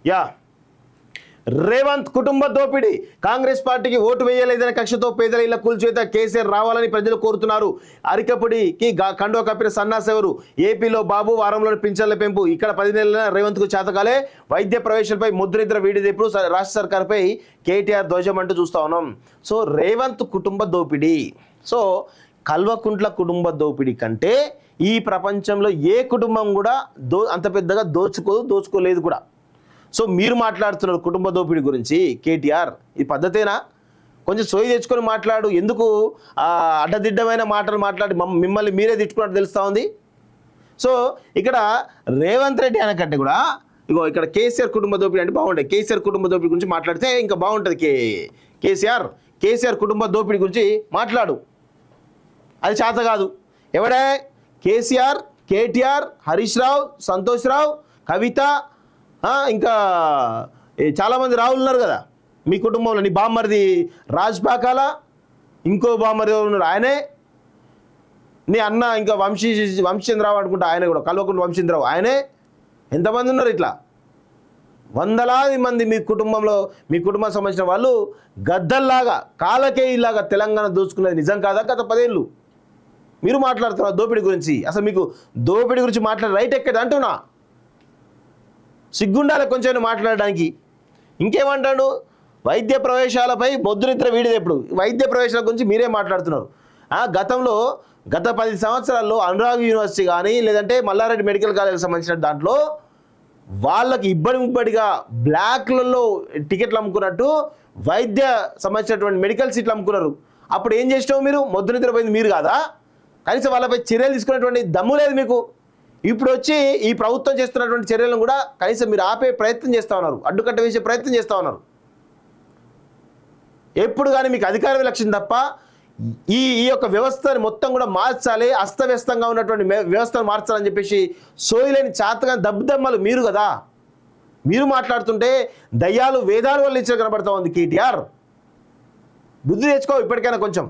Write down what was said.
Yeah Revanth కుటుంబ దోపిడీ కాంగ్రెస్ పార్టీకి ఓటు వేయలేదనే కక్షతో పేదల ఇళ్ల కూల్చివేత కేసీఆర్ రావాలని ప్రజలు కోరుతున్నారు. అరికపుడికి కండో కప్పిన సన్నాసెవరు? ఏపీలో బాబు వారంలోని పింఛన్ల పెంపు. ఇక్కడ 10 నెలల రేవంత్కు చేతకాలే. వైద్య ప్రవేశాలపై ముద్రిద్ర వీడిదెప్పుడు రాష్ట్ర సర్కార్పై కేటీఆర్ ధ్వజం అంటూ చూస్తా ఉన్నాం. సో రేవంత్ కుటుంబ దోపిడీ. సో కల్వకుంట్ల కుటుంబ దోపిడీ కంటే ఈ ప్రపంచంలో ఏ కుటుంబం కూడా అంత పెద్దగా దోచుకోలేదు కూడా. సో మీరు మాట్లాడుతున్నారు కుటుంబ దోపిడీ గురించి కేటీఆర్, ఈ పద్ధతేనా? కొంచెం సోయి తెచ్చుకొని మాట్లాడు. ఎందుకు అడ్డదిడ్డమైన మాటలు మాట్లాడి మిమ్మల్ని మీరే తిట్టుకున్నట్టు తెలుస్తూ ఉంది. సో ఇక్కడ రేవంత్ రెడ్డి అనకంటే కూడా ఇగో ఇక్కడ కేసీఆర్ కుటుంబ దోపిడీ అంటే బాగుంటుంది. కేసీఆర్ కుటుంబ దోపిడీ గురించి మాట్లాడితే ఇంకా బాగుంటుంది. కేసీఆర్ కుటుంబ దోపిడీ గురించి మాట్లాడు. అది చేత కాదు. ఎవడే? కేసీఆర్, కేటీఆర్, హరీష్ రావు, సంతోష్ రావు, కవిత, ఇంకా చాలామంది రావులు ఉన్నారు కదా మీ కుటుంబంలో. నీ బామ్మరిది రాజ్పాకాల, ఇంకో బామ్మరిది ఉన్నారు ఆయనే. నీ అన్న ఇంకా వంశీచంద్రరావు అనుకుంటా ఆయన కూడా, కల్వకుంట్ల వంశీచంద్రరావు ఆయనే. ఎంతమంది ఉన్నారు? ఇట్లా వందలాది మంది మీ కుటుంబంలో, మీ కుటుంబానికి సంబంధించిన వాళ్ళు గద్దల్లాగా కాలకేయిలాగా తెలంగాణ దోచుకున్నది నిజం కాదా? గత 10 ఏళ్ళు మీరు మాట్లాడుతున్నారు దోపిడీ గురించి. అసలు మీకు దోపిడీ గురించి మాట్లాడే రైట్ ఎక్కడా అంటున్నా? సిగ్గుండాలి కొంచెం మాట్లాడడానికి. ఇంకేమంటాడు? వైద్య ప్రవేశాలపై ముద్రిద్ర వీడిది ఎప్పుడు? వైద్య ప్రవేశాల గురించి మీరే మాట్లాడుతున్నారు. గతంలో గత 10 సంవత్సరాల్లో అనురాగ్ యూనివర్సిటీ కానీ లేదంటే మల్లారెడ్డి మెడికల్ కాలేజ్కి సంబంధించిన దాంట్లో వాళ్ళకి ఇబ్బడిగా బ్లాక్లలో టికెట్లు అమ్ముకున్నట్టు వైద్య సంబంధించినటువంటి మెడికల్ సీట్లు అమ్ముకున్నారు. అప్పుడు ఏం చేసినావు మీరు? ముద్రిద్ర పోయింది మీరు కాదా? కనీసం వాళ్ళపై చర్యలు తీసుకునేటువంటి దమ్ము లేదు మీకు. ఇప్పుడు వచ్చి ఈ ప్రభుత్వం చేస్తున్నటువంటి చర్యలను కూడా కనీసం మీరు ఆపే ప్రయత్నం చేస్తూ ఉన్నారు, అడ్డుకట్ట వేసే ప్రయత్నం చేస్తూ ఉన్నారు. ఎప్పుడు కానీ మీకు అధికార విలక్షణ తప్ప ఈ యొక్క వ్యవస్థని మొత్తం కూడా మార్చాలి, అస్తవ్యస్తంగా ఉన్నటువంటి వ్యవస్థను మార్చాలని చెప్పేసి సోయిలేని చాతగా దబ్బుదమ్మలు మీరు కదా. మీరు మాట్లాడుతుంటే దయ్యాలు వేదాలు వల్ల ఇచ్చిన కనబడతా ఉంది కేటీఆర్. బుద్ధి తెచ్చుకో ఇప్పటికైనా కొంచెం.